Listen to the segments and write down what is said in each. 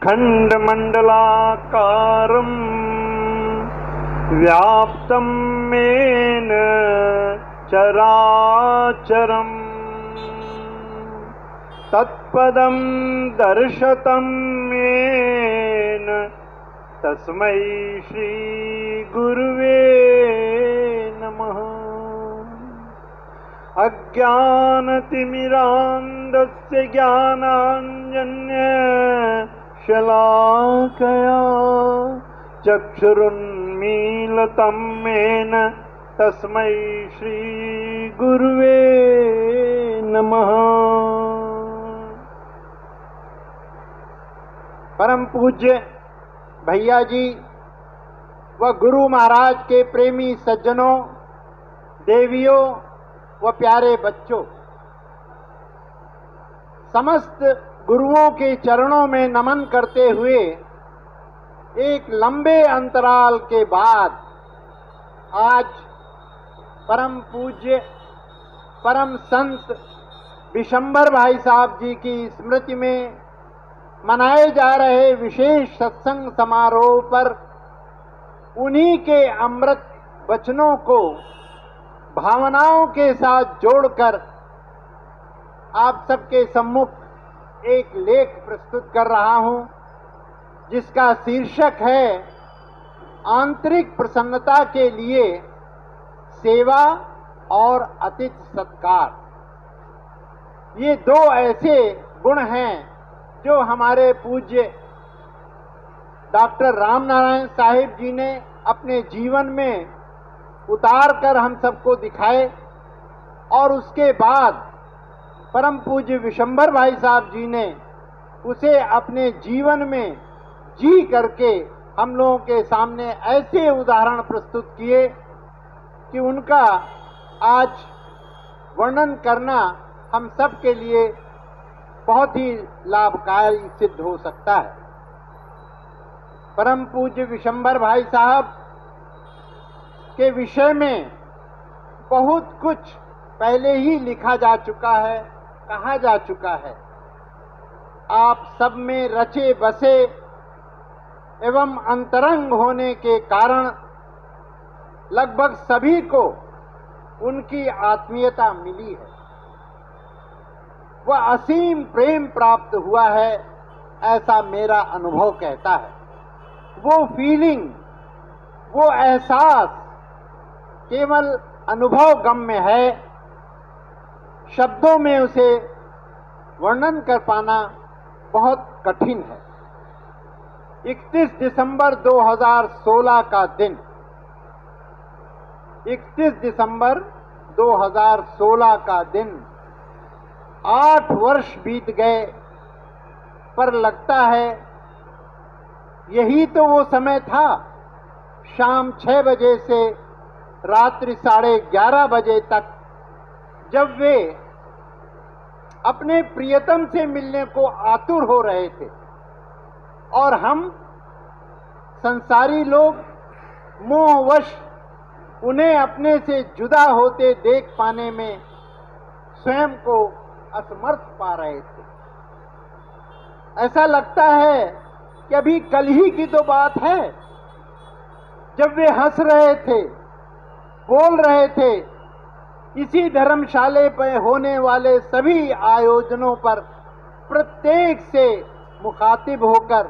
खण्डमण्डलाकारं व्याप्तं येन चराचरम् तत्पदं दर्शतं येन तस्मै श्री गुरुवे नमः। अज्ञानतिमिरान्धस्य ज्ञानाञ्जनशलाकया चक्षुरुन्मीलितं येन तस्मै श्री गुरुवे नमः। परम पूज्य भैया जी व गुरु महाराज के प्रेमी सज्जनों, देवियों व प्यारे बच्चों, समस्त गुरुओं के चरणों में नमन करते हुए एक लंबे अंतराल के बाद आज परम पूज्य परम संत विशंबर भाई साहब जी की स्मृति में मनाए जा रहे विशेष सत्संग समारोह पर उन्हीं के अमृत वचनों को भावनाओं के साथ जोड़कर आप सबके सम्मुख एक लेख प्रस्तुत कर रहा हूं, जिसका शीर्षक है आंतरिक प्रसन्नता के लिए सेवा और अतिथि सत्कार। ये दो ऐसे गुण हैं जो हमारे पूज्य डॉक्टर रामनारायण साहिब जी ने अपने जीवन में उतार कर हम सबको दिखाए, और उसके बाद परम पूज्य विशंबर भाई साहब जी ने उसे अपने जीवन में जी करके हम लोगों के सामने ऐसे उदाहरण प्रस्तुत किए कि उनका आज वर्णन करना हम सब के लिए बहुत ही लाभकारी सिद्ध हो सकता है। परम पूज्य विशंबर भाई साहब के विषय में बहुत कुछ पहले ही लिखा जा चुका है, कहा जा चुका है। आप सब में रचे बसे एवं अंतरंग होने के कारण लगभग सभी को उनकी आत्मीयता मिली है। वह असीम प्रेम प्राप्त हुआ है, ऐसा मेरा अनुभव कहता है। वो फीलिंग, वो एहसास केवल अनुभव गम्य है, शब्दों में उसे वर्णन कर पाना बहुत कठिन है। 31 दिसंबर 2016 का दिन, 31 दिसंबर 2016 का दिन, 8 वर्ष बीत गए, पर लगता है यही तो वो समय था, शाम 6 बजे से रात्रि 11:30 बजे तक, जब वे अपने प्रियतम से मिलने को आतुर हो रहे थे और हम संसारी लोग मोहवश उन्हें अपने से जुदा होते देख पाने में स्वयं को असमर्थ पा रहे थे। ऐसा लगता है कि अभी कल ही की तो बात है जब वे हंस रहे थे, बोल रहे थे, इसी धर्मशाले पर होने वाले सभी आयोजनों पर प्रत्येक से मुखातिब होकर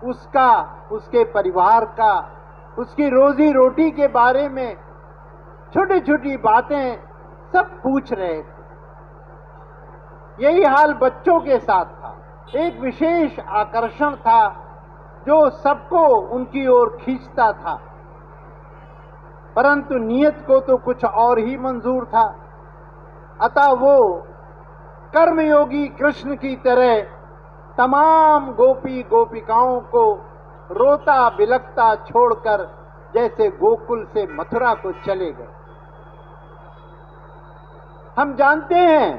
उसका, उसके परिवार का, उसकी रोजी रोटी के बारे में छोटी छोटी बातें सब पूछ रहे थे। यही हाल बच्चों के साथ था। एक विशेष आकर्षण था जो सबको उनकी ओर खींचता था, परंतु नियत को तो कुछ और ही मंजूर था। अतः वो कर्मयोगी कृष्ण की तरह तमाम गोपी गोपिकाओं को रोता बिलखता छोड़कर जैसे गोकुल से मथुरा को चले गए। हम जानते हैं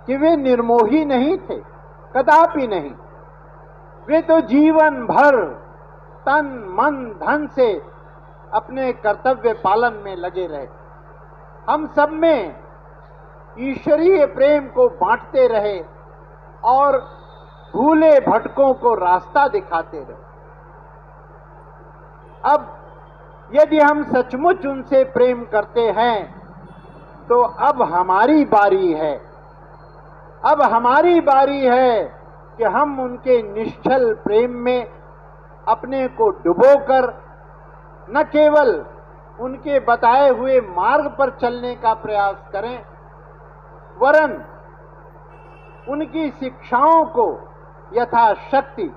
कि वे निर्मोही नहीं थे, कदापि नहीं। वे तो जीवन भर तन मन धन से अपने कर्तव्य पालन में लगे रहे। हम सब में ईश्वरीय प्रेम को बांटते रहे और भूले भटकों को रास्ता दिखाते रहे। अब यदि हम सचमुच उनसे प्रेम करते हैं तो अब हमारी बारी है, अब हमारी बारी है कि हम उनके निश्चल प्रेम में अपने को डुबोकर न केवल उनके बताए हुए मार्ग पर चलने का प्रयास करें, वरन उनकी शिक्षाओं को यथाशक्ति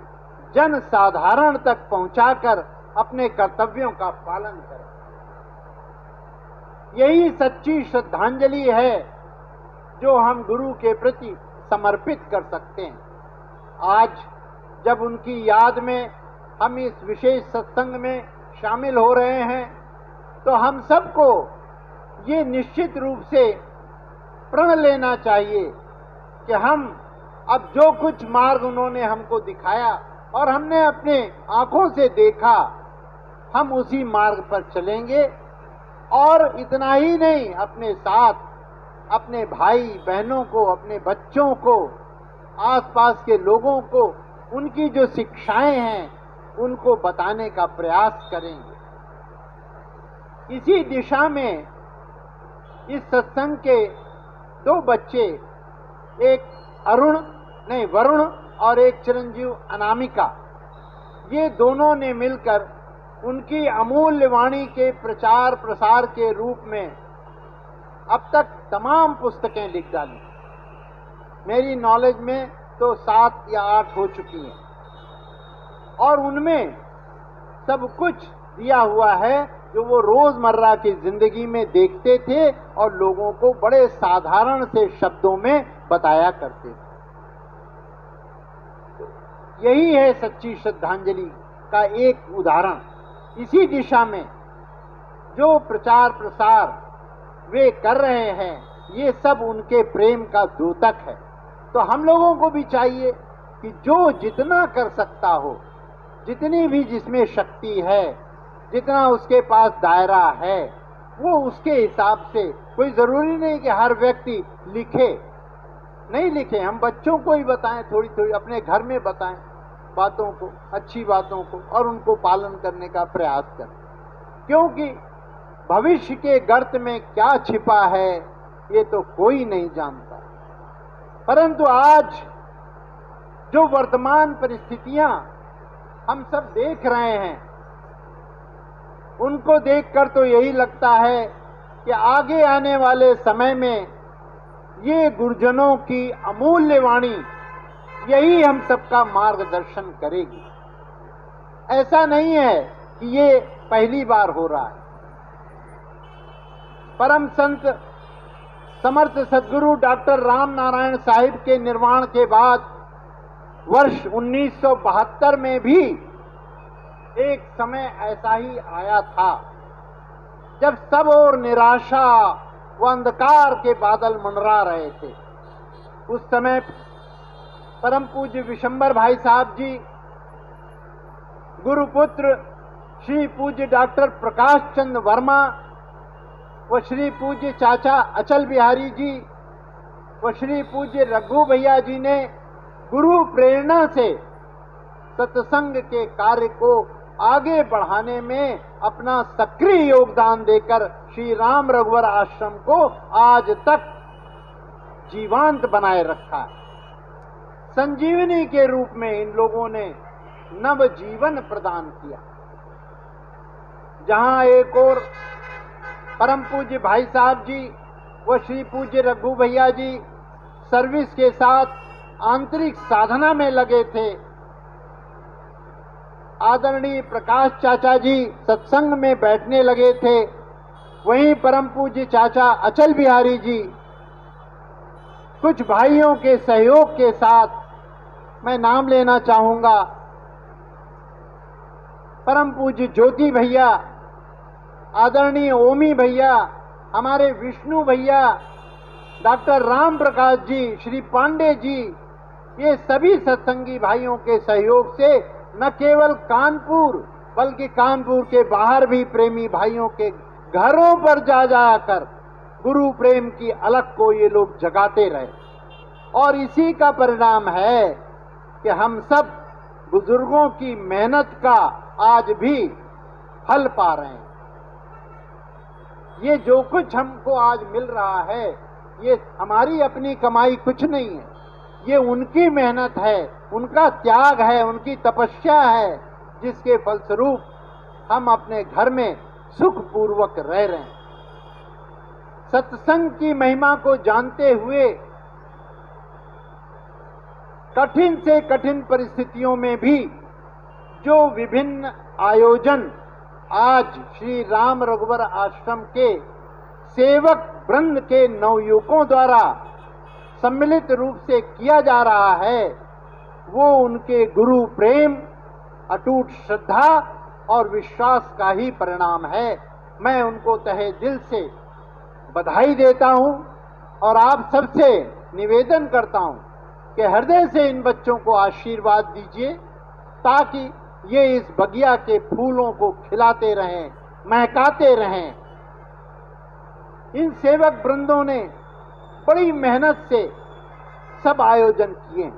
जन साधारण तक पहुंचाकर अपने कर्तव्यों का पालन करें। यही सच्ची श्रद्धांजलि है जो हम गुरु के प्रति समर्पित कर सकते हैं। आज जब उनकी याद में हम इस विशेष सत्संग में शामिल हो रहे हैं तो हम सबको ये निश्चित रूप से प्रण लेना चाहिए कि हम अब जो कुछ मार्ग उन्होंने हमको दिखाया और हमने अपने आंखों से देखा, हम उसी मार्ग पर चलेंगे। और इतना ही नहीं, अपने साथ अपने भाई बहनों को, अपने बच्चों को, आसपास के लोगों को उनकी जो शिक्षाएं हैं उनको बताने का प्रयास करेंगे। इसी दिशा में इस सत्संग के दो बच्चे, एक वरुण और एक चिरंजीव अनामिका, ये दोनों ने मिलकर उनकी अमूल्य वाणी के प्रचार प्रसार के रूप में अब तक तमाम पुस्तकें लिख डाली। मेरी नॉलेज में तो 7 या 8 हो चुकी हैं और उनमें सब कुछ दिया हुआ है जो वो रोजमर्रा की जिंदगी में देखते थे और लोगों को बड़े साधारण से शब्दों में बताया करते थे। यही है सच्ची श्रद्धांजलि का एक उदाहरण। इसी दिशा में जो प्रचार प्रसार वे कर रहे हैं, ये सब उनके प्रेम का द्योतक है। तो हम लोगों को भी चाहिए कि जो जितना कर सकता हो, जितनी भी जिसमें शक्ति है, जितना उसके पास दायरा है, वो उसके हिसाब से, कोई जरूरी नहीं कि हर व्यक्ति लिखे, नहीं लिखे, हम बच्चों को ही बताएं, थोड़ी थोड़ी अपने घर में बताएं बातों को, अच्छी बातों को, और उनको पालन करने का प्रयास करें। क्योंकि भविष्य के गर्त में क्या छिपा है ये तो कोई नहीं जानता। परंतु आज जो वर्तमान परिस्थितियां हम सब देख रहे हैं, उनको देखकर तो यही लगता है कि आगे आने वाले समय में ये गुरुजनों की अमूल्य वाणी यही हम सबका मार्गदर्शन करेगी। ऐसा नहीं है कि ये पहली बार हो रहा है। परम संत समर्थ सद्गुरु डॉक्टर राम नारायण साहिब के निर्वाण के बाद वर्ष 1972 में भी एक समय ऐसा ही आया था जब सब ओर निराशा व अंधकार के बादल मंडरा रहे थे। उस समय परम पूज्य विशंबर भाई साहब जी, गुरुपुत्र श्री पूज्य डॉक्टर प्रकाश चंद्र वर्मा व श्री पूज्य चाचा अचल बिहारी जी व श्री पूज्य रघु भैया जी ने गुरु प्रेरणा से सत्संग के कार्य को आगे बढ़ाने में अपना सक्रिय योगदान देकर श्री राम रघुवर आश्रम को आज तक जीवांत बनाए रखा है। संजीवनी के रूप में इन लोगों ने नव जीवन प्रदान किया। जहां एक और परम पूज्य भाई साहब जी व श्री पूज्य रघु भैया जी सर्विस के साथ आंतरिक साधना में लगे थे, आदरणीय प्रकाश चाचा जी सत्संग में बैठने लगे थे, वहीं परम पूज्य चाचा अचल बिहारी जी कुछ भाइयों के सहयोग के साथ, मैं नाम लेना चाहूंगा, परम पूज्य ज्योति भैया, आदरणीय ओमी भैया, हमारे विष्णु भैया, डॉक्टर राम प्रकाश जी, श्री पांडे जी, ये सभी सत्संगी भाइयों के सहयोग से न केवल कानपुर बल्कि कानपुर के बाहर भी प्रेमी भाइयों के घरों पर जा जाकर गुरु प्रेम की अलख को ये लोग जगाते रहे। और इसी का परिणाम है कि हम सब बुजुर्गों की मेहनत का आज भी फल पा रहे हैं। ये जो कुछ हमको आज मिल रहा है, ये हमारी अपनी कमाई कुछ नहीं है, ये उनकी मेहनत है, उनका त्याग है, उनकी तपस्या है, जिसके फलस्वरूप हम अपने घर में सुखपूर्वक रह रहे हैं। सत्संग की महिमा को जानते हुए कठिन से कठिन परिस्थितियों में भी जो विभिन्न आयोजन आज श्री राम रघुवर आश्रम के सेवक वृंद के नवयुवकों द्वारा सम्मिलित रूप से किया जा रहा है, वो उनके गुरु प्रेम, अटूट श्रद्धा और विश्वास का ही परिणाम है। मैं उनको तहे दिल से बधाई देता हूं और आप सबसे निवेदन करता हूं कि हृदय से इन बच्चों को आशीर्वाद दीजिए, ताकि ये इस बगिया के फूलों को खिलाते रहें, महकाते रहें। इन सेवक वृंदों ने बड़ी मेहनत से सब आयोजन किए।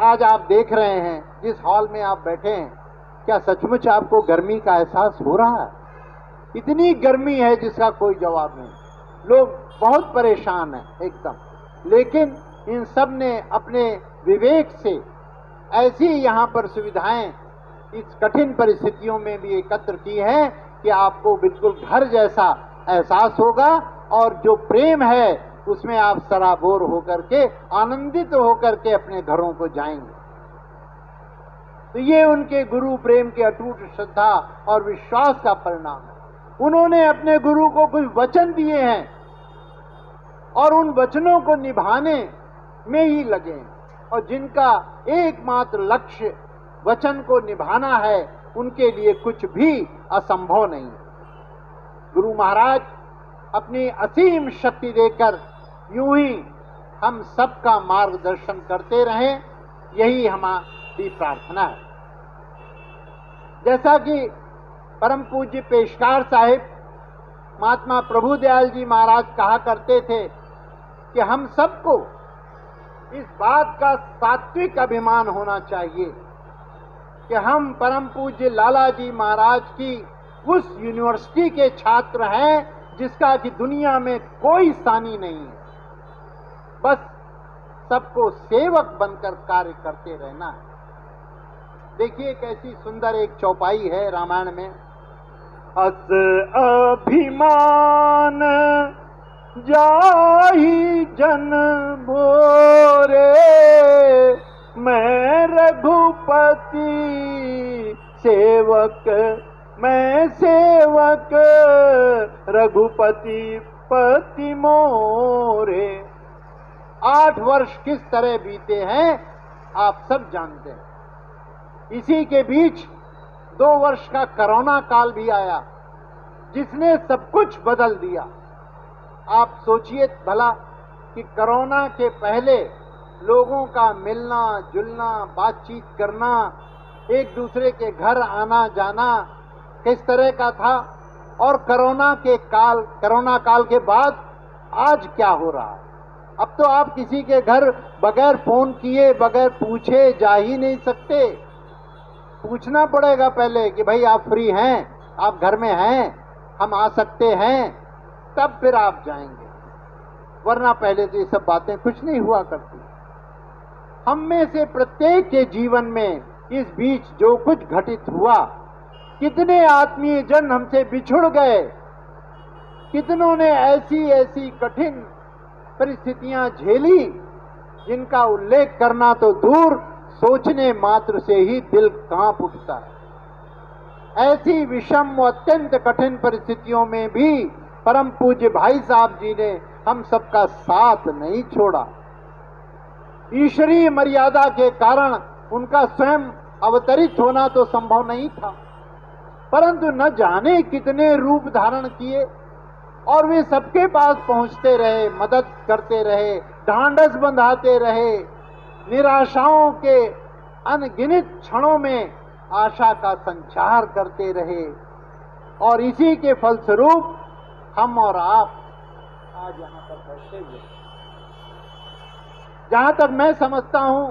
आज आप देख रहे हैं जिस हॉल में आप बैठे हैं, क्या सचमुच आपको गर्मी का एहसास हो रहा है? इतनी गर्मी है जिसका कोई जवाब नहीं। लोग बहुत परेशान हैं एकदम, लेकिन इन सब ने अपने विवेक से ऐसी यहाँ पर सुविधाएं इस कठिन परिस्थितियों में भी एकत्र की है कि आपको बिल्कुल घर जैसा एहसास होगा, और जो प्रेम है उसमें आप सराबोर होकर के, आनंदित होकर के अपने घरों को जाएंगे। तो ये उनके गुरु प्रेम के अटूट श्रद्धा और विश्वास का परिणाम है। उन्होंने अपने गुरु को कुछ वचन दिए हैं और उन वचनों को निभाने में ही लगे हैं, और जिनका एकमात्र लक्ष्य वचन को निभाना है, उनके लिए कुछ भी असंभव नहीं है। गुरु महाराज अपनी असीम शक्ति देकर यूं ही हम सबका मार्गदर्शन करते रहें, यही हमारी प्रार्थना है। जैसा कि परम पूज्य पेशकार साहिब महात्मा प्रभुदयाल जी महाराज कहा करते थे कि हम सबको इस बात का सात्विक अभिमान होना चाहिए कि हम परम पूज्य लाला जी महाराज की उस यूनिवर्सिटी के छात्र हैं जिसका कि दुनिया में कोई सानी नहीं है। बस सबको सेवक बनकर कार्य करते रहना है। देखिए कैसी सुंदर एक चौपाई है रामायण में। अस अभिमान जाहि जन भोरे, मैं रघुपति सेवक, मैं सेवक रघुपति पति मोरे। 8 वर्ष किस तरह बीते हैं आप सब जानते हैं। इसी के बीच 2 वर्ष का कोरोना काल भी आया, जिसने सब कुछ बदल दिया। आप सोचिए भला कि कोरोना के पहले लोगों का मिलना जुलना, बातचीत करना, एक दूसरे के घर आना जाना किस तरह का था, और कोरोना काल के बाद आज क्या हो रहा है। अब तो आप किसी के घर बगैर फोन किए, बगैर पूछे जा ही नहीं सकते। पूछना पड़ेगा पहले कि भाई आप फ्री हैं, आप घर में हैं, हम आ सकते हैं, तब फिर आप जाएंगे, वरना पहले तो ये सब बातें कुछ नहीं हुआ करती। हम में से प्रत्येक के जीवन में इस बीच जो कुछ घटित हुआ, कितने आत्मीय जन हमसे बिछुड़ गए, कितनों ने ऐसी ऐसी कठिन परिस्थितियां झेली जिनका उल्लेख करना तो दूर, सोचने मात्र से ही दिल कांप उठता है। ऐसी विषम व अत्यंत कठिन परिस्थितियों में भी परम पूज्य भाई साहब जी ने हम सबका साथ नहीं छोड़ा। ईश्वरीय मर्यादा के कारण उनका स्वयं अवतरित होना तो संभव नहीं था, परंतु न जाने कितने रूप धारण किए, और वे सबके पास पहुंचते रहे, मदद करते रहे, ढांढस बंधाते रहे, निराशाओं के अनगिनत क्षणों में आशा का संचार करते रहे, और इसी के फलस्वरूप हम और आप आज यहाँ पर बैठे हुए। जहां तक मैं समझता हूं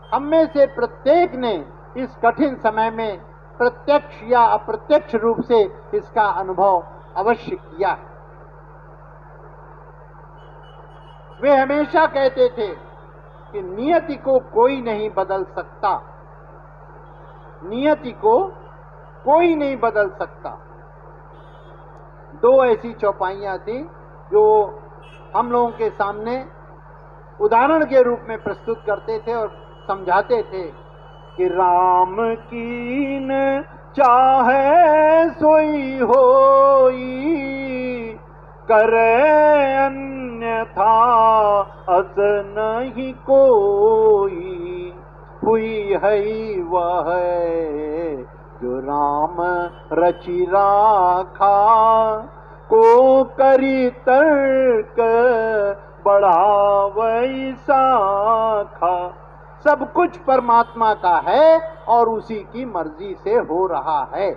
हम में से प्रत्येक ने इस कठिन समय में प्रत्यक्ष या अप्रत्यक्ष रूप से इसका अनुभव अवश्य किया है। वे हमेशा कहते थे कि नियति को कोई नहीं बदल सकता, नियति को कोई नहीं बदल सकता। दो ऐसी चौपाइयां थी जो हम लोगों के सामने उदाहरण के रूप में प्रस्तुत करते थे और समझाते थे कि राम कीन चाहे सोई होई, करे अन्यथा अस नहीं कोई। हुई है वह जो राम रचि राखा, को करी तर्क बढ़ावई साखा। सब कुछ परमात्मा का है और उसी की मर्जी से हो रहा है।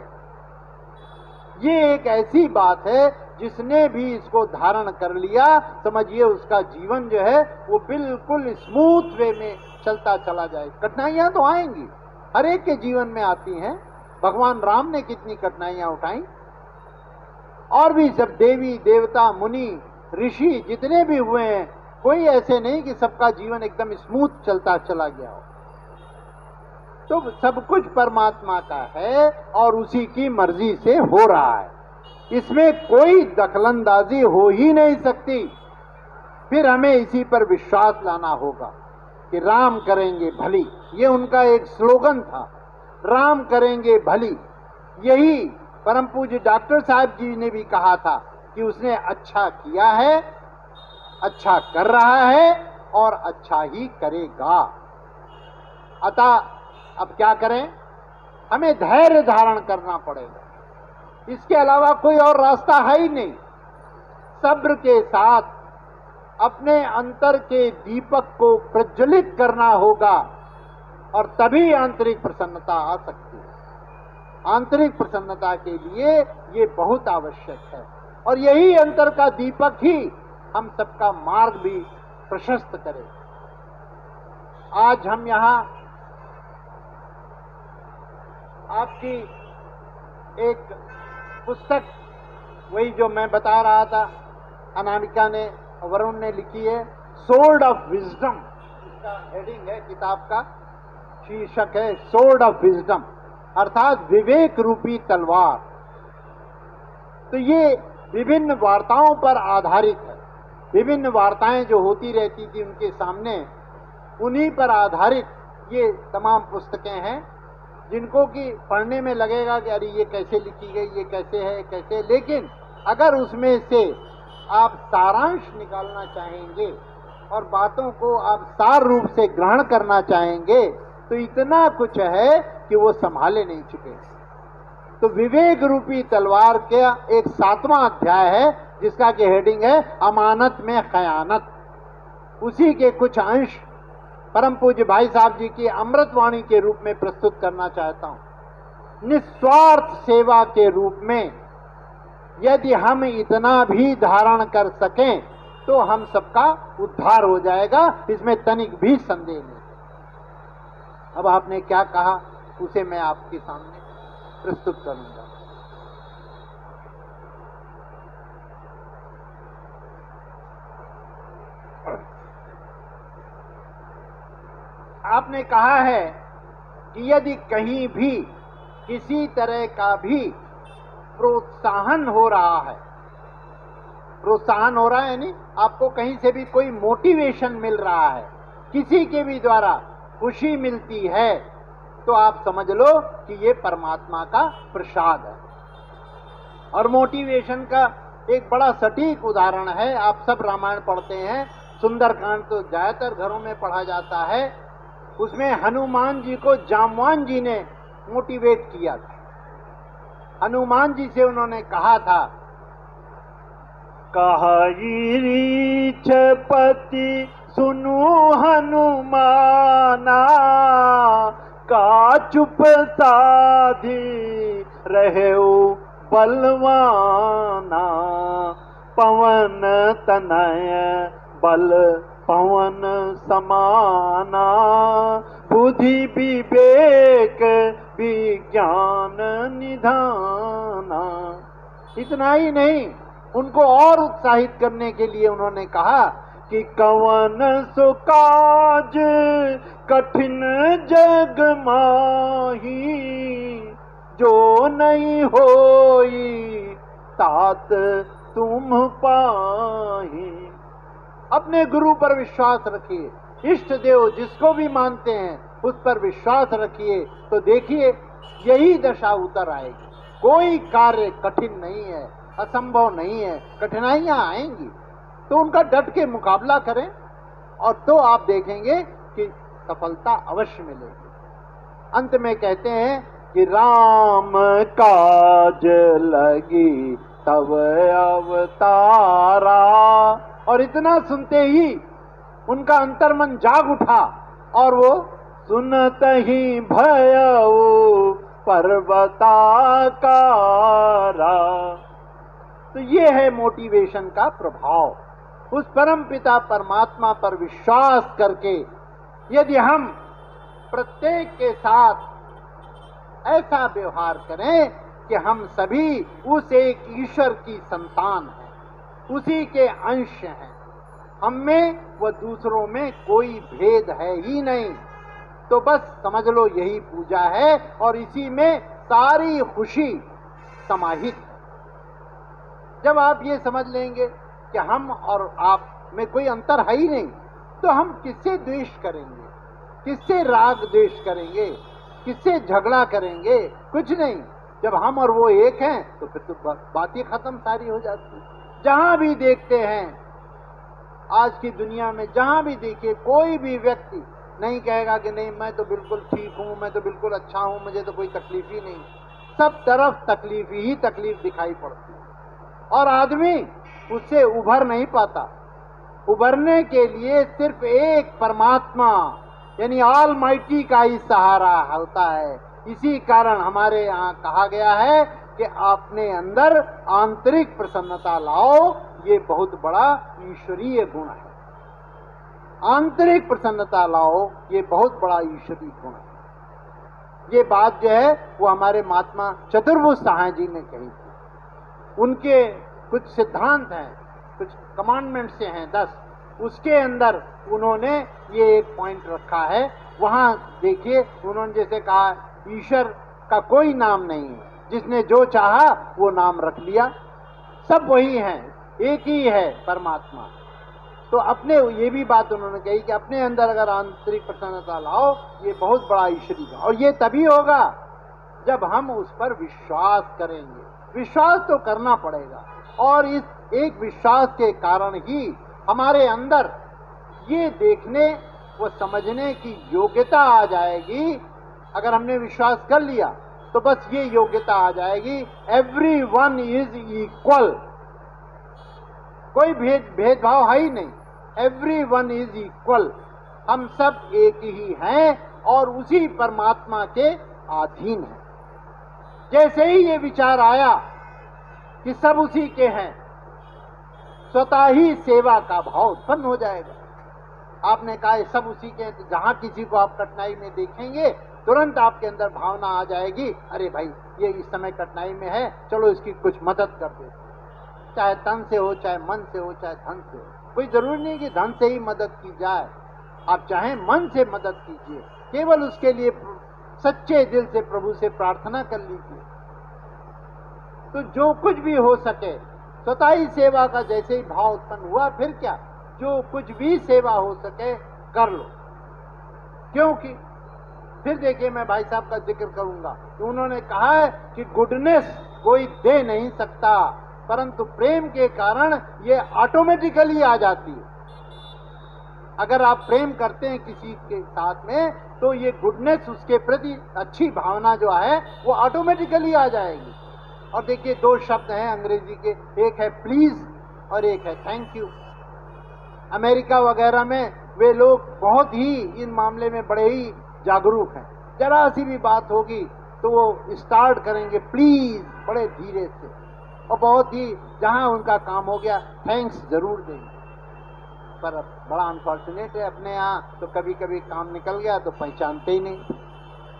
ये एक ऐसी बात है जिसने भी इसको धारण कर लिया, समझिए उसका जीवन जो है वो बिल्कुल स्मूथ वे में चलता चला जाए। कठिनाइयां तो आएंगी, हर एक के जीवन में आती हैं। भगवान राम ने कितनी कठिनाइयां उठाई, और भी सब देवी देवता मुनि ऋषि जितने भी हुए हैं, कोई ऐसे नहीं कि सबका जीवन एकदम स्मूथ चलता चला गया हो। तो सब कुछ परमात्मा का है और उसी की मर्जी से हो रहा है, इसमें कोई दखलंदाजी हो ही नहीं सकती। फिर हमें इसी पर विश्वास लाना होगा कि राम करेंगे भली, ये उनका एक स्लोगन था, राम करेंगे भली। यही परम पूज्य डॉक्टर साहब जी ने भी कहा था कि उसने अच्छा किया है, अच्छा कर रहा है और अच्छा ही करेगा। अतः अब क्या करें, हमें धैर्य धारण करना पड़ेगा, इसके अलावा कोई और रास्ता है ही नहीं। सब्र के साथ अपने अंतर के दीपक को प्रज्वलित करना होगा और तभी आंतरिक प्रसन्नता आ सकती है। आंतरिक प्रसन्नता के लिए ये बहुत आवश्यक है और यही अंतर का दीपक ही हम सबका मार्ग भी प्रशस्त करे। आज हम यहाँ आपकी एक पुस्तक, वही जो मैं बता रहा था, अनामिका ने, वरुण ने लिखी है, सोर्ड ऑफ विजडम, इसका हेडिंग है, किताब का शीर्षक है सोर्ड ऑफ विजडम, अर्थात विवेक रूपी तलवार। तो ये विभिन्न वार्ताओं पर आधारित है। विभिन्न वार्ताएं जो होती रहती थी उनके सामने, उन्हीं पर आधारित ये तमाम पुस्तकें हैं, जिनको कि पढ़ने में लगेगा कि अरे ये कैसे लिखी गई, ये कैसे है, कैसे, लेकिन अगर उसमें से आप सारांश निकालना चाहेंगे और बातों को आप सार रूप से ग्रहण करना चाहेंगे तो इतना कुछ है कि वो संभाले नहीं चुके। तो विवेक रूपी तलवार के एक 7वां अध्याय है जिसका कि हेडिंग है अमानत में खयानत। उसी के कुछ अंश परम पूज्य भाई साहब जी की अमृतवाणी के रूप में प्रस्तुत करना चाहता हूं। निस्वार्थ सेवा के रूप में यदि हम इतना भी धारण कर सकें तो हम सबका उद्धार हो जाएगा, इसमें तनिक भी संदेह नहीं। अब आपने क्या कहा उसे मैं आपके सामने प्रस्तुत करूंगा। आपने कहा है कि यदि कहीं भी किसी तरह का भी प्रोत्साहन हो रहा है, प्रोत्साहन हो रहा है यानी आपको कहीं से भी कोई मोटिवेशन मिल रहा है, किसी के भी द्वारा खुशी मिलती है, तो आप समझ लो कि ये परमात्मा का प्रसाद है। और मोटिवेशन का एक बड़ा सटीक उदाहरण है, आप सब रामायण पढ़ते हैं, सुंदरकांड तो ज्यादातर घरों में पढ़ा जाता है। उसमें हनुमान जी को जामवान जी ने मोटिवेट किया था। हनुमान जी से उन्होंने कहा था, कहाई रीछपति सुनु हनुमाना, का चुप साधी रहेऊ बलवाना। पवन तनय बल पवन समाना, बुद्धि विवेक विज्ञान निधाना। इतना ही नहीं, उनको और उत्साहित करने के लिए उन्होंने कहा कि कवन सो काज कठिन जग माही, जो नहीं होई तात तुम पाही। अपने गुरु पर विश्वास रखिए, इष्ट देव जिसको भी मानते हैं उस पर विश्वास रखिए, तो देखिए यही दशा उतर आएगी। कोई कार्य कठिन नहीं है, असंभव नहीं है, कठिनाइयां आएंगी तो उनका डट के मुकाबला करें और तो आप देखेंगे कि सफलता अवश्य मिलेगी। अंत में कहते हैं कि राम काज लगी तब अवतारा। और इतना सुनते ही उनका अंतर्मन जाग उठा और वो सुनत ही भयऊ पर्वताकारा। तो ये है मोटिवेशन का प्रभाव। उस परम पिता परमात्मा पर विश्वास करके यदि हम प्रत्येक के साथ ऐसा व्यवहार करें कि हम सभी उस एक ईश्वर की संतान हैं, उसी के अंश हैं, हम में व दूसरों में कोई भेद है ही नहीं, तो बस समझ लो यही पूजा है और इसी में सारी खुशी समाहित है। जब आप ये समझ लेंगे कि हम और आप में कोई अंतर है ही नहीं, तो हम किससे द्वेष करेंगे, किससे राग द्वेष करेंगे, किससे झगड़ा करेंगे? कुछ नहीं। जब हम और वो एक हैं तो फिर तो बात ही खत्म सारी हो जाती है। जहां भी देखते हैं आज की दुनिया में, जहां भी देखिए कोई भी व्यक्ति नहीं कहेगा कि नहीं मैं तो बिल्कुल ठीक हूं, मैं तो बिल्कुल अच्छा हूं, मुझे तो कोई तकलीफ ही नहीं। सब तरफ तकलीफ ही तकलीफ दिखाई पड़ती है और आदमी उससे उभर नहीं पाता। उभरने के लिए सिर्फ एक परमात्मा यानी ऑल माइटी का ही सहारा होता है। इसी कारण हमारे यहाँ कहा गया है कि अपने अंदर आंतरिक प्रसन्नता लाओ, ये बहुत बड़ा ईश्वरीय गुण है। आंतरिक प्रसन्नता लाओ, ये बहुत बड़ा ईश्वरीय गुण है। ये बात जो है वो हमारे महात्मा चतुर्भुज सहाय जी ने कही थी। उनके कुछ सिद्धांत हैं, कुछ कमांडमेंट्स से हैं 10, उसके अंदर उन्होंने ये एक पॉइंट रखा है। वहां देखिए उन्होंने जैसे कहा ईश्वर का कोई नाम नहीं है, जिसने जो चाहा वो नाम रख लिया, सब वही हैं, एक ही है परमात्मा। तो अपने ये भी बात उन्होंने कही कि अपने अंदर अगर आंतरिक प्रसन्नता लाओ, ये बहुत बड़ा ईश्वरी और ये तभी होगा जब हम उस पर विश्वास करेंगे। विश्वास तो करना पड़ेगा और इस एक विश्वास के कारण ही हमारे अंदर ये देखने व समझने की योग्यता आ जाएगी। अगर हमने विश्वास कर लिया तो बस ये योग्यता आ जाएगी, एवरीवन इज इक्वल, कोई भेदभाव है ही नहीं, एवरीवन इज इक्वल, हम सब एक ही हैं और उसी परमात्मा के अधीन हैं। जैसे ही ये विचार आया कि सब उसी के हैं, स्वतः ही सेवा का भाव उत्पन्न हो जाएगा। आपने कहा ये सब उसी के हैं, तो जहां किसी को आप कठिनाई में देखेंगे तुरंत आपके अंदर भावना आ जाएगी, अरे भाई ये इस समय कठिनाई में है, चलो इसकी कुछ मदद कर दे। चाहे तन से हो, चाहे मन से हो, चाहे धन से हो। कोई जरूरी नहीं कि धन से ही मदद की जाए, आप चाहें मन से मदद कीजिए, केवल उसके लिए सच्चे दिल से प्रभु से प्रार्थना कर लीजिए। तो जो कुछ भी हो सके, स्वतः ही सेवा का जैसे ही भाव उत्पन्न हुआ, फिर क्या, जो कुछ भी सेवा हो सके कर लो। क्योंकि फिर देखिए मैं भाई साहब का जिक्र करूंगा तो उन्होंने कहा है कि गुडनेस कोई दे नहीं सकता, परंतु प्रेम के कारण ये ऑटोमेटिकली आ जाती है। अगर आप प्रेम करते हैं किसी के साथ में तो ये गुडनेस, उसके प्रति अच्छी भावना जो है वो ऑटोमेटिकली आ जाएगी। और देखिए दो शब्द हैं अंग्रेजी के, एक है प्लीज और एक है थैंक यू। अमेरिका वगैरह में वे लोग बहुत ही इन मामले में बड़े ही जागरूक हैं। जरा सी भी बात होगी तो वो स्टार्ट करेंगे प्लीज बड़े धीरे से, और बहुत ही जहां उनका काम हो गया थैंक्स जरूर देंगे। पर अब बड़ा अनफॉर्चुनेट है, अपने यहाँ तो कभी कभी काम निकल गया तो पहचानते ही नहीं,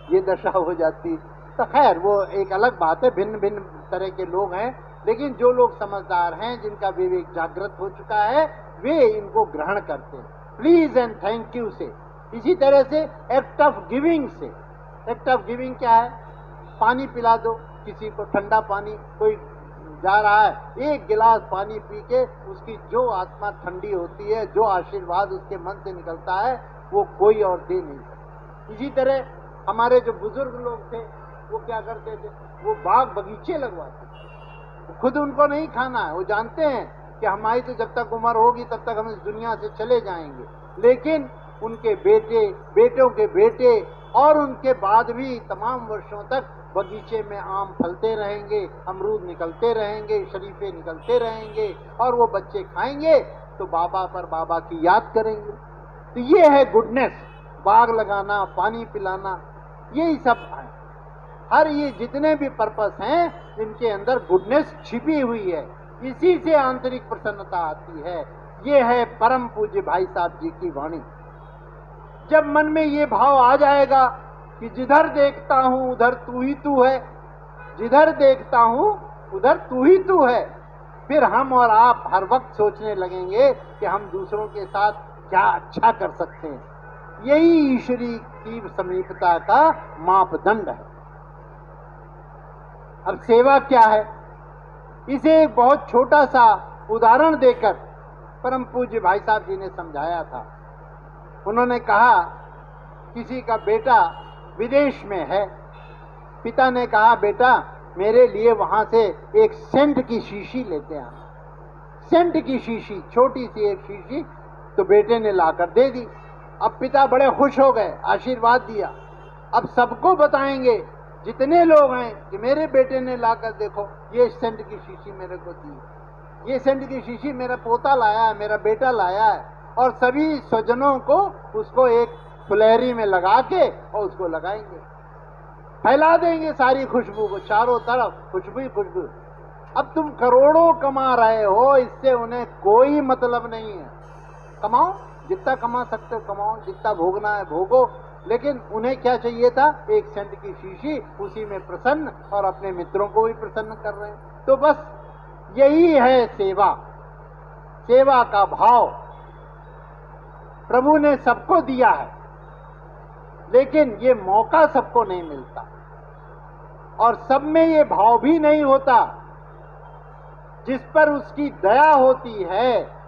ये दशा हो जाती। तो खैर वो एक अलग बात है, भिन्न भिन्न तरह के लोग हैं, लेकिन जो लोग समझदार हैं, जिनका विवेक जागृत हो चुका है, वे इनको ग्रहण करते हैं प्लीज एंड थैंक यू से। इसी तरह से एक्ट ऑफ गिविंग से, एक्ट ऑफ गिविंग क्या है? पानी पिला दो किसी को, ठंडा पानी, कोई जा रहा है, एक गिलास पानी पी के उसकी जो आत्मा ठंडी होती है, जो आशीर्वाद उसके मन से निकलता है, वो कोई और दे नहीं सकता। इसी तरह हमारे जो बुजुर्ग लोग थे वो क्या करते थे, वो बाग बगीचे लगवाते थे। खुद उनको नहीं खाना है, वो जानते हैं कि हमारी तो जब तक उम्र होगी तब तक हम इस दुनिया से चले जाएंगे, लेकिन उनके बेटे, बेटों के बेटे और उनके बाद भी तमाम वर्षों तक बगीचे में आम फलते रहेंगे, अमरूद निकलते रहेंगे, शरीफे निकलते रहेंगे, और वो बच्चे खाएंगे तो बाबा पर बाबा की याद करेंगे। तो ये है गुडनेस, बाग लगाना, पानी पिलाना, यही सब है। हर ये जितने भी पर्पस हैं, इनके अंदर गुडनेस छिपी हुई है, इसी से आंतरिक प्रसन्नता आती है। ये है परम पूज्य भाई साहब जी की वाणी। जब मन में ये भाव आ जाएगा कि जिधर देखता हूं उधर तू ही तू है, जिधर देखता हूं उधर तू ही तू है, फिर हम और आप हर वक्त सोचने लगेंगे कि हम दूसरों के साथ क्या अच्छा कर सकते हैं। यही ईश्वरी की समीपता का मापदंड है। अब सेवा क्या है, इसे एक बहुत छोटा सा उदाहरण देकर परम पूज्य भाई साहब जी ने समझाया था। उन्होंने कहा किसी का बेटा विदेश में है, पिता ने कहा बेटा मेरे लिए वहां से एक सेंट की शीशी लेते आना। सेंट की शीशी, छोटी सी एक शीशी, तो बेटे ने लाकर दे दी। अब पिता बड़े खुश हो गए, आशीर्वाद दिया। अब सबको बताएंगे, जितने लोग हैं, कि मेरे बेटे ने लाकर देखो ये सेंट की शीशी मेरे को दी, ये सेंट की शीशी मेरा पोता लाया है, मेरा बेटा लाया है। और सभी स्वजनों को उसको एक फुलहरी में लगा के और उसको लगाएंगे, फैला देंगे सारी खुशबू को, चारों तरफ खुशबू ही खुशबू। अब तुम करोड़ों कमा रहे हो, इससे उन्हें कोई मतलब नहीं है। कमाओ, जितना कमा सकते हो कमाओ, जितना भोगना है भोगो, लेकिन उन्हें क्या चाहिए था? एक सेंट की शीशी, उसी में प्रसन्न, और अपने मित्रों को भी प्रसन्न कर रहे हैं। तो बस यही है सेवा, सेवा का भाव प्रभु ने सबको दिया है, लेकिन ये मौका सबको नहीं मिलता, और सब में ये भाव भी नहीं होता। जिस पर उसकी दया होती है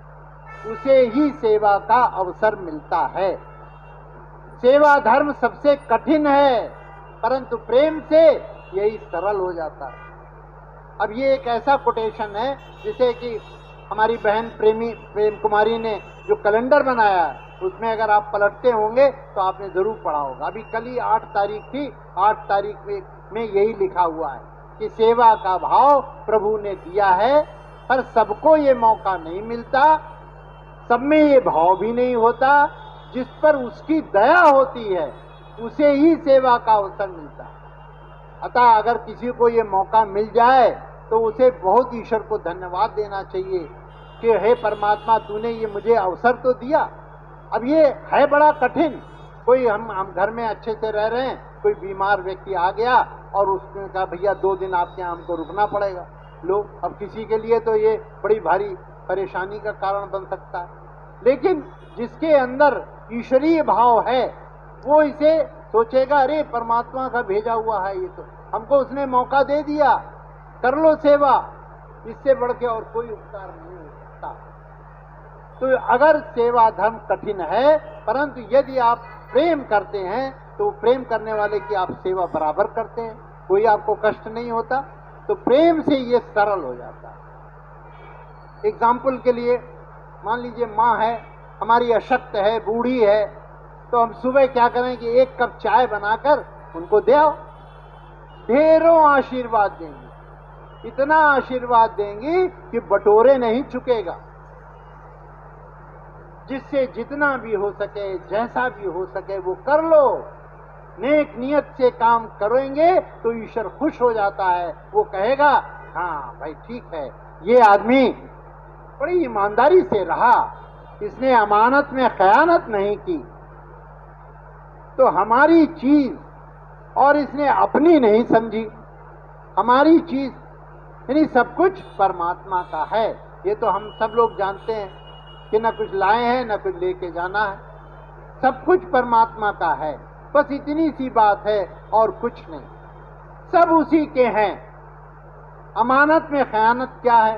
उसे ही सेवा का अवसर मिलता है। सेवा धर्म सबसे कठिन है, परंतु प्रेम से यही सरल हो जाता है। अब ये एक ऐसा कोटेशन है जिसे कि हमारी बहन प्रेम कुमारी ने जो कैलेंडर बनाया है, उसमें अगर आप पलटते होंगे तो आपने जरूर पढ़ा होगा। अभी कल ही 8 तारीख थी, 8 तारीख में यही लिखा हुआ है कि सेवा का भाव प्रभु ने दिया है, पर सबको ये मौका नहीं मिलता, सब में ये भाव भी नहीं होता। जिस पर उसकी दया होती है उसे ही सेवा का अवसर मिलता है। अतः अगर किसी को ये मौका मिल जाए तो उसे बहुत ईश्वर को धन्यवाद देना चाहिए कि हे परमात्मा, तूने ये मुझे अवसर तो दिया। अब ये है बड़ा कठिन, कोई हम घर में अच्छे से रह रहे हैं, कोई बीमार व्यक्ति आ गया और उसने कहा भैया 2 दिन आपके यहाँ हमको रुकना पड़ेगा। लो, अब किसी के लिए तो ये बड़ी भारी परेशानी का कारण बन सकता है, लेकिन जिसके अंदर ईश्वरीय भाव है वो इसे सोचेगा, अरे परमात्मा का भेजा हुआ है ये, तो हमको उसने मौका दे दिया, कर लो सेवा, इससे बढ़ के और कोई उपकार नहीं हो सकता। तो अगर सेवा धर्म कठिन है, परंतु यदि आप प्रेम करते हैं तो प्रेम करने वाले की आप सेवा बराबर करते हैं, कोई आपको कष्ट नहीं होता, तो प्रेम से ये सरल हो जाता है। एग्जाम्पल के लिए मान लीजिए माँ है, हमारी अशक्त है, बूढ़ी है, तो हम सुबह क्या करें कि 1 कप चाय बनाकर उनको दे आओ, ढेरों आशीर्वाद देंगी, इतना आशीर्वाद देंगी कि बटोरे नहीं चुकेगा। जिससे जितना भी हो सके, जैसा भी हो सके वो कर लो। नेक नियत से काम करेंगे तो ईश्वर खुश हो जाता है, वो कहेगा हाँ भाई ठीक है, ये आदमी बड़ी ईमानदारी से रहा, इसने अमानत में खयानत नहीं की, तो हमारी चीज, और इसने अपनी नहीं समझी, हमारी चीज यानी सब कुछ परमात्मा का है। ये तो हम सब लोग जानते हैं कि न कुछ लाए हैं न कुछ लेके जाना है, सब कुछ परमात्मा का है। बस इतनी सी बात है और कुछ नहीं, सब उसी के हैं। अमानत में खयानत क्या है?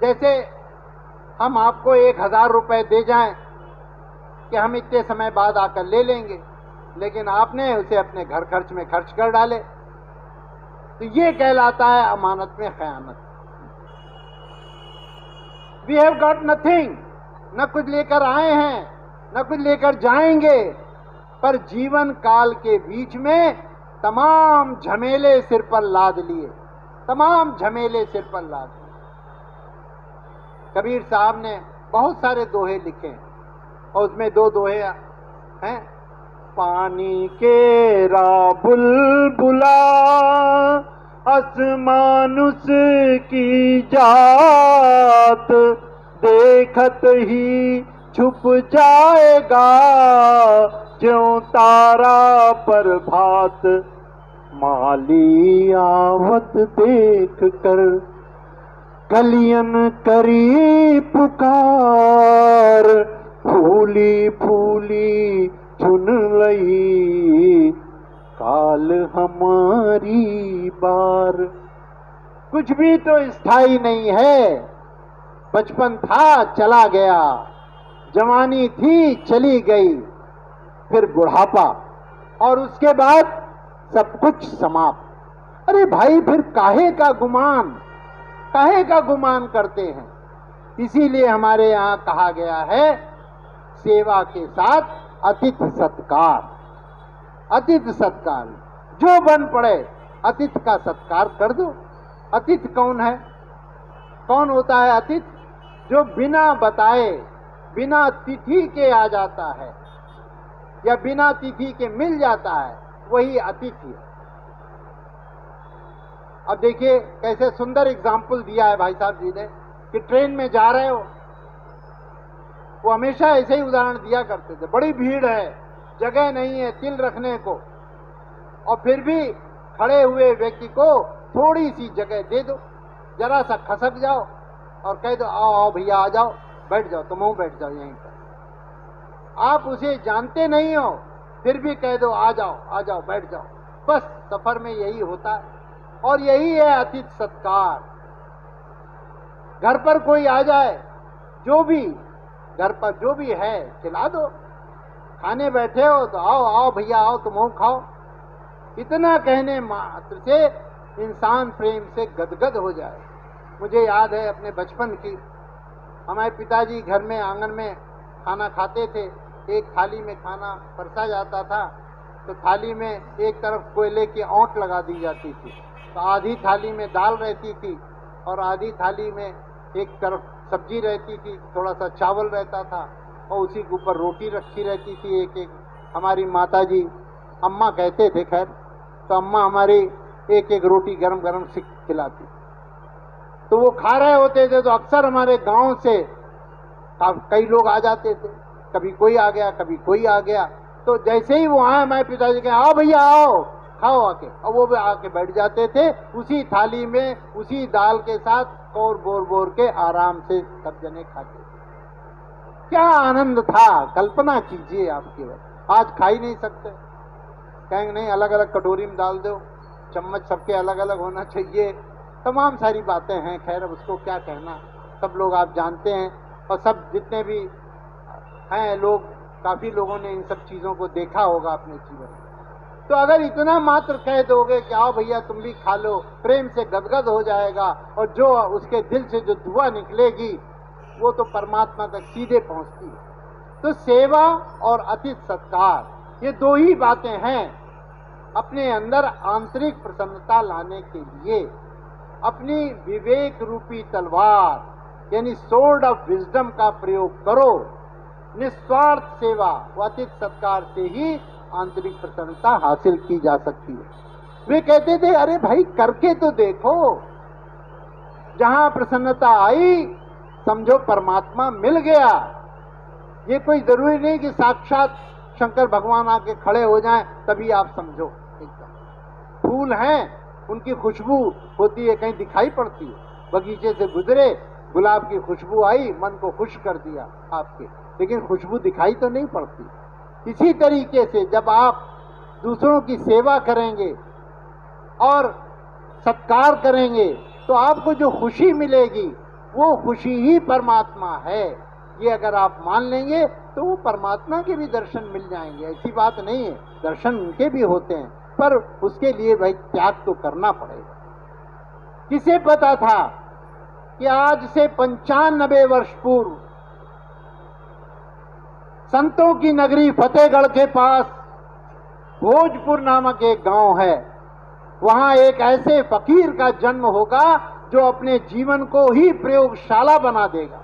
जैसे हम आपको 1000 रुपए दे जाएं कि हम इतने समय बाद आकर ले लेंगे, लेकिन आपने उसे अपने घर खर्च में खर्च कर डाले, तो ये कहलाता है अमानत में खयानत। वी हैव गॉट नथिंग, न कुछ लेकर आए हैं न कुछ लेकर जाएंगे, पर जीवन काल के बीच में तमाम झमेले सिर पर लाद लिए, तमाम झमेले सिर पर लाद लिए। कबीर साहब ने बहुत सारे दोहे लिखे हैं और उसमें 2 दोहे हैं। पानी केरा बुलबुला असमानुस की जात, देखत ही छुप जाएगा ज्यों तारा प्रभात। माली आवत देख कर कलियन करी पुकार, फूली फूली चुन लई काल हमारी बार। कुछ भी तो स्थायी नहीं है। बचपन था चला गया, जवानी थी चली गई, फिर बुढ़ापा, और उसके बाद सब कुछ समाप्त। अरे भाई, फिर काहे का गुमान, काहे का गुमान करते हैं? इसीलिए हमारे यहाँ कहा गया है, सेवा के साथ अतिथि सत्कार। अतिथि सत्कार, जो बन पड़े अतिथि का सत्कार कर दो। अतिथि कौन है? कौन होता है अतिथि? जो बिना बताए, बिना तिथि के आ जाता है या बिना तिथि के मिल जाता है, वही अतिथि है। अब देखिए कैसे सुंदर एग्जाम्पल दिया है भाई साहब जी ने कि ट्रेन में जा रहे हो, वो हमेशा ऐसे ही उदाहरण दिया करते थे। बड़ी भीड़ है, जगह नहीं है तिल रखने को, और फिर भी खड़े हुए व्यक्ति को थोड़ी सी जगह दे दो, जरा सा खसक जाओ और कह दो आओ आओ भैया आ जाओ, बैठ जाओ, तुम बैठ जाओ यहीं पर। आप उसे जानते नहीं हो, फिर भी कह दो आ जाओ बैठ जाओ। बस सफर में यही होता है, और यही है अतिथि सत्कार। घर पर कोई आ जाए, जो भी घर पर जो भी है खिला दो। खाने बैठे हो तो आओ आओ भैया आओ, तुम खाओ। इतना कहने मात्र से इंसान प्रेम से गदगद हो जाए। मुझे याद है अपने बचपन की, हमारे पिताजी घर में आंगन में खाना खाते थे। एक थाली में खाना परसा जाता था, तो थाली में एक तरफ कोयले की औंठ लगा दी जाती थी, तो आधी थाली में दाल रहती थी और आधी थाली में एक तरफ सब्जी रहती थी, थोड़ा सा चावल रहता था, और उसी के ऊपर रोटी रखी रहती थी एक एक। हमारी माताजी, अम्मा कहते थे खैर, तो अम्मा हमारी एक एक रोटी गरम गरम सिक खिलाती। तो वो खा रहे होते थे तो अक्सर हमारे गांव से कई लोग आ जाते थे, कभी कोई आ गया कभी कोई आ गया। तो जैसे ही वो आए, हमारे पिताजी कहे आओ भैया आओ खाओ आके, और वो भी आके बैठ जाते थे उसी थाली में, उसी दाल के साथ कौर बोर बोर के आराम से सब जने खाते। क्या आनंद था, कल्पना कीजिए आपके वक्त। आज खा ही नहीं सकते, कहेंगे नहीं अलग अलग कटोरी में डाल दो, चम्मच सबके अलग अलग होना चाहिए, तमाम सारी बातें हैं। खैर अब उसको क्या कहना, सब लोग आप जानते हैं, और सब जितने भी हैं लोग, काफ़ी लोगों ने इन सब चीज़ों को देखा होगा अपने जीवन में। तो अगर इतना मात्र कह दोगे कि आओ भैया तुम भी खा लो, प्रेम से गदगद हो जाएगा, और जो उसके दिल से जो दुआ निकलेगी वो तो परमात्मा तक सीधे पहुंचती है। तो सेवा और अतिथि सत्कार, ये 2 ही बातें हैं अपने अंदर आंतरिक प्रसन्नता लाने के लिए। अपनी विवेक रूपी तलवार यानी सोर्ड ऑफ विजडम का प्रयोग करो। निस्वार्थ सेवा व अतिथि सत्कार से ही आंतरिक प्रसन्नता हासिल की जा सकती है। वे कहते थे अरे भाई करके तो देखो, जहां प्रसन्नता आई समझो परमात्मा मिल गया। ये कोई जरूरी नहीं कि साक्षात शंकर भगवान आके खड़े हो जाएं तभी आप समझो। फूल हैं, उनकी खुशबू होती है, कहीं दिखाई पड़ती है। बगीचे से गुजरे, गुलाब की खुशबू आई, मन को खुश कर दिया आपके, लेकिन खुशबू दिखाई तो नहीं पड़ती। इसी तरीके से जब आप दूसरों की सेवा करेंगे और सत्कार करेंगे तो आपको जो खुशी मिलेगी वो खुशी ही परमात्मा है। ये अगर आप मान लेंगे तो वो परमात्मा के भी दर्शन मिल जाएंगे। ऐसी बात नहीं है, दर्शन उनके भी होते हैं, पर उसके लिए भाई त्याग तो करना पड़ेगा। किसे पता था कि आज से 95 वर्ष पूर्व संतों की नगरी फतेहगढ़ के पास भोजपुर नामक एक गांव है, वहां एक ऐसे फकीर का जन्म होगा जो अपने जीवन को ही प्रयोगशाला बना देगा।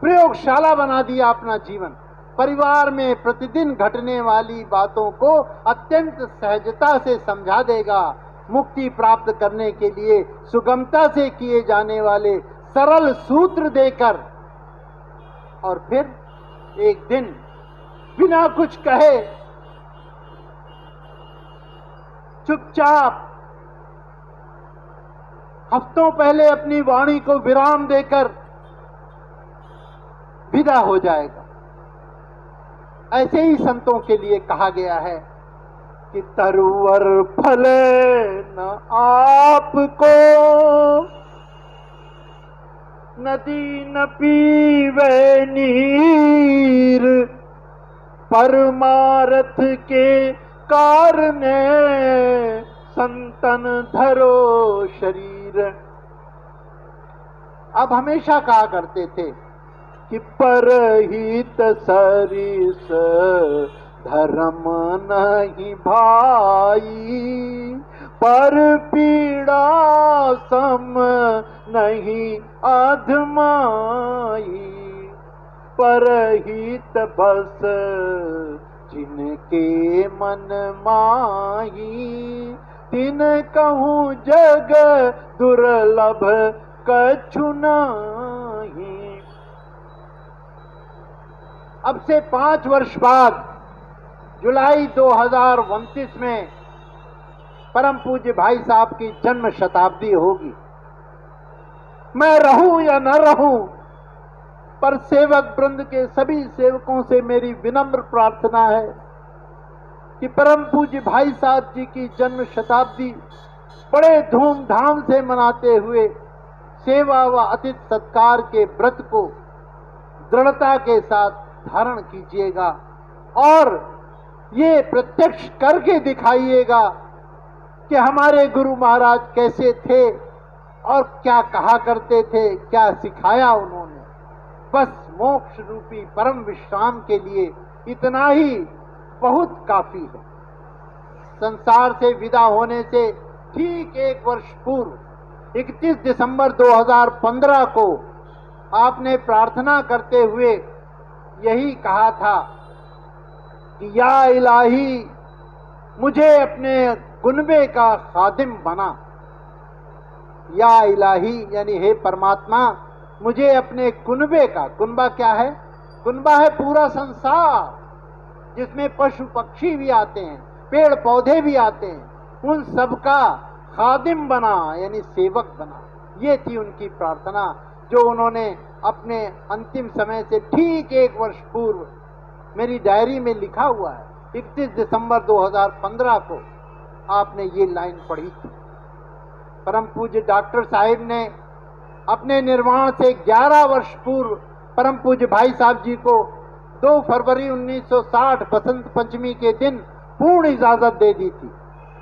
प्रयोगशाला बना दिया अपना जीवन। परिवार में प्रतिदिन घटने वाली बातों को अत्यंत सहजता से समझा देगा। मुक्ति प्राप्त करने के लिए सुगमता से किए जाने वाले सरल सूत्र देकर, और फिर एक दिन बिना कुछ कहे चुपचाप हफ्तों पहले अपनी वाणी को विराम देकर विदा हो जाएगा। ऐसे ही संतों के लिए कहा गया है कि तरुवर फले न आपको, नदी न पीवे नीर, परमारथ के कारणे संतन धरो शरीर। अब हमेशा कहा करते थे कि परहित सरिस धर्म नहीं भाई, पर पीड़ा सम नहीं अधमाई, परहित बस जिनके मन माही, तिन कहूँ जग दुर्लभ कछु नाही। अब से 5 वर्ष बाद जुलाई 2029 में परम पूज्य भाई साहब की जन्म शताब्दी होगी। मैं रहूं या न रहूं, पर सेवक वृंद के सभी सेवकों से मेरी विनम्र प्रार्थना है कि परम पूज्य भाई साहब जी की जन्म शताब्दी बड़े धूमधाम से मनाते हुए सेवा व अतिथि सत्कार के व्रत को दृढ़ता के साथ धारण कीजिएगा और ये प्रत्यक्ष करके दिखाइएगा कि हमारे गुरु महाराज कैसे थे और क्या कहा करते थे, क्या सिखाया उन्होंने। बस मोक्ष रूपी परम विश्राम के लिए इतना ही बहुत काफी है। संसार से विदा होने से ठीक 1 वर्ष पूर्व 31 दिसंबर 2015 को आपने प्रार्थना करते हुए यही कहा था कि या इलाही मुझे अपने कुनबे का खादिम बना। या इलाही यानी हे परमात्मा मुझे अपने कुनबे का, कुनबा क्या है? कुनबा है पूरा संसार जिसमें पशु पक्षी भी आते हैं, पेड़ पौधे भी आते हैं, उन सबका खादिम बना यानी सेवक बना। ये थी उनकी प्रार्थना जो उन्होंने अपने अंतिम समय से ठीक 1 वर्ष पूर्व मेरी डायरी में लिखा हुआ है। 31 दिसंबर 2015 को आपने ये लाइन पढ़ी थी। परम पूज्य डॉक्टर साहिब ने अपने निर्वाण से 11 वर्ष पूर्व परम पूज्य भाई साहब जी को 2 फरवरी 1960 बसंत पंचमी के दिन पूर्ण इजाजत दे दी थी,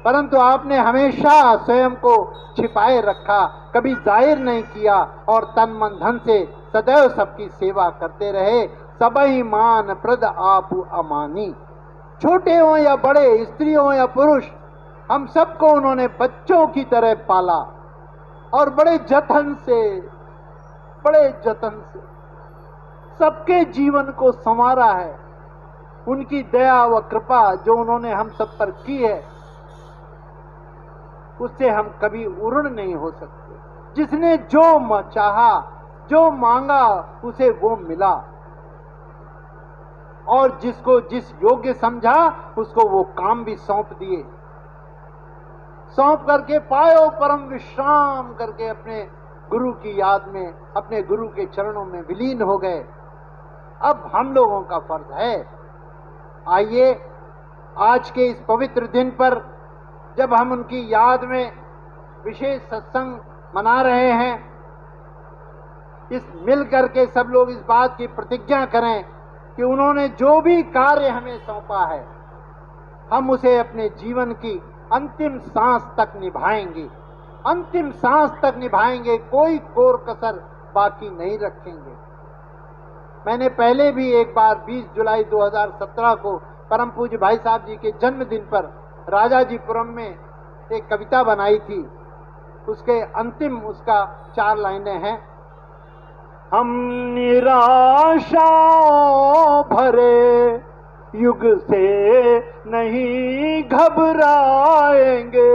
परंतु आपने हमेशा स्वयं को छिपाए रखा, कभी जाहिर नहीं किया और तन मन धन से सदैव सबकी सेवा करते रहे। सबई मान प्रद आप अमानी। छोटे हो या बड़े, स्त्री हो या पुरुष, हम सबको उन्होंने बच्चों की तरह पाला और बड़े जतन से सबके जीवन को संवारा है। उनकी दया व कृपा जो उन्होंने हम सब पर की है उससे हम कभी उऋण नहीं हो सकते। जिसने जो चाहा, जो मांगा, उसे वो मिला, और जिसको जिस योग्य समझा उसको वो काम भी सौंप दिए। सौंप करके पायो परम विश्राम करके अपने गुरु की याद में, अपने गुरु के चरणों में विलीन हो गए। अब हम लोगों का फर्ज है, आइए आज के इस पवित्र दिन पर जब हम उनकी याद में विशेष सत्संग मना रहे हैं, इस मिल करके सब लोग इस बात की प्रतिज्ञा करें कि उन्होंने जो भी कार्य हमें सौंपा है हम उसे अपने जीवन की अंतिम सांस तक निभाएंगे, अंतिम सांस तक निभाएंगे, कोई कोर कसर बाकी नहीं रखेंगे। मैंने पहले भी एक बार 20 जुलाई 2017 को परम पूज्य भाई साहब जी के जन्मदिन पर राजाजीपुरम में एक कविता बनाई थी, उसके अंतिम उसका 4 लाइनें हैं। हम निराशा भरे युग से नहीं घबराएंगे,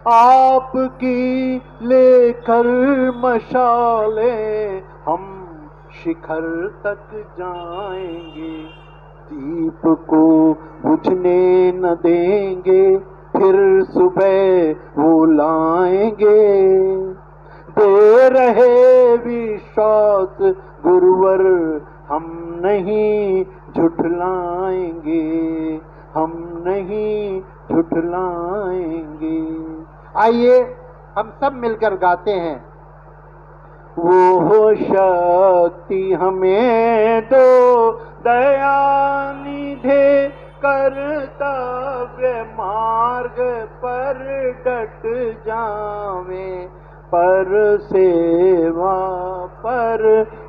आपकी लेकर मशालें हम शिखर तक जाएंगे। दीप को बुझने न देंगे, फिर सुबह वो लाएंगे। दे रहे विश्वास गुरुवर, हम नहीं झुठलाएंगे, हम नहीं झुठलाएंगे। आइए हम सब मिलकर गाते हैं। वो हो शक्ति हमें दो दयानिधे, कर्तव्य मार्ग पर डट जावें, पर सेवा पर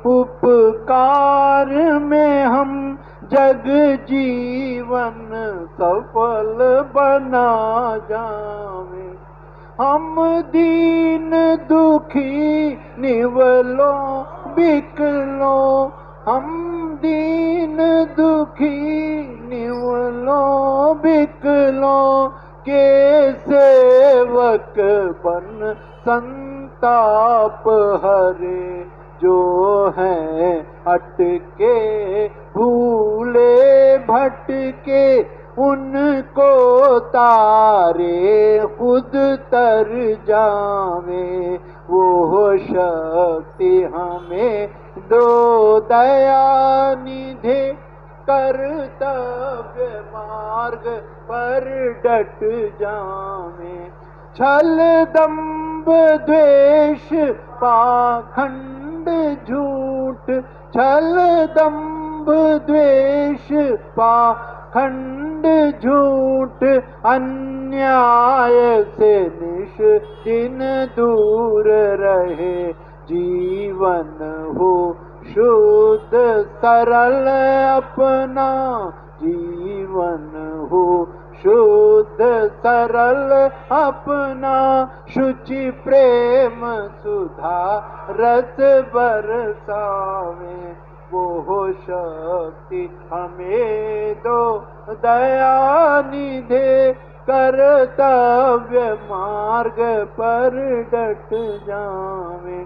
उपकार में हम जग जीवन सफल बना जावें। हम दीन दुखी निवलों बिकलों, हम दीन दुखी निवलों बिकलों के सेवक बन संताप हरे, जो हैं अटके भूले भटके उनको तारे खुद तर जावे। वो शक्ति हमें दो दयानिधे, कर्तव्य मार्ग पर डट जावे। छल दंभ द्वेष पाखंड झूठ, छल दंभ द्वेष पाखंड झूठ, अन्याय से निश दिन दूर रहे। जीवन हो शुद्ध सरल अपना, जीवन हो शुद्ध सरल अपना, शुचि प्रेम सुधा रस बरसावे। वो शक्ति हमें दो दयानिधे, कर्तव्य मार्ग पर डट जावे।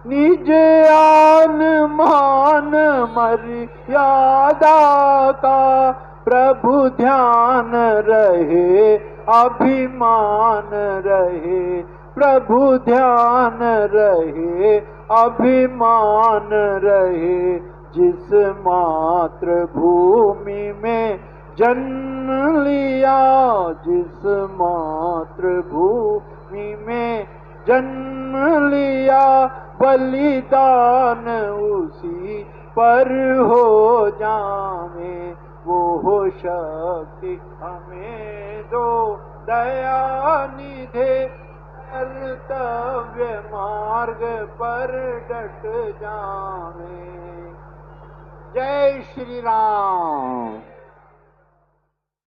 निज आन मान मर्यादा का प्रभु ध्यान रहे, अभिमान रहे, प्रभु ध्यान रहे, अभिमान रहे। जिस मातृभूमि में जन्म लिया, जिस मातृभूमि में जन्म लिया, बलिदान उसी पर हो जावे। वो शक्ति हमें दो दयानिधे, कर्तव्य मार्ग पर डट जावे। जय श्री राम।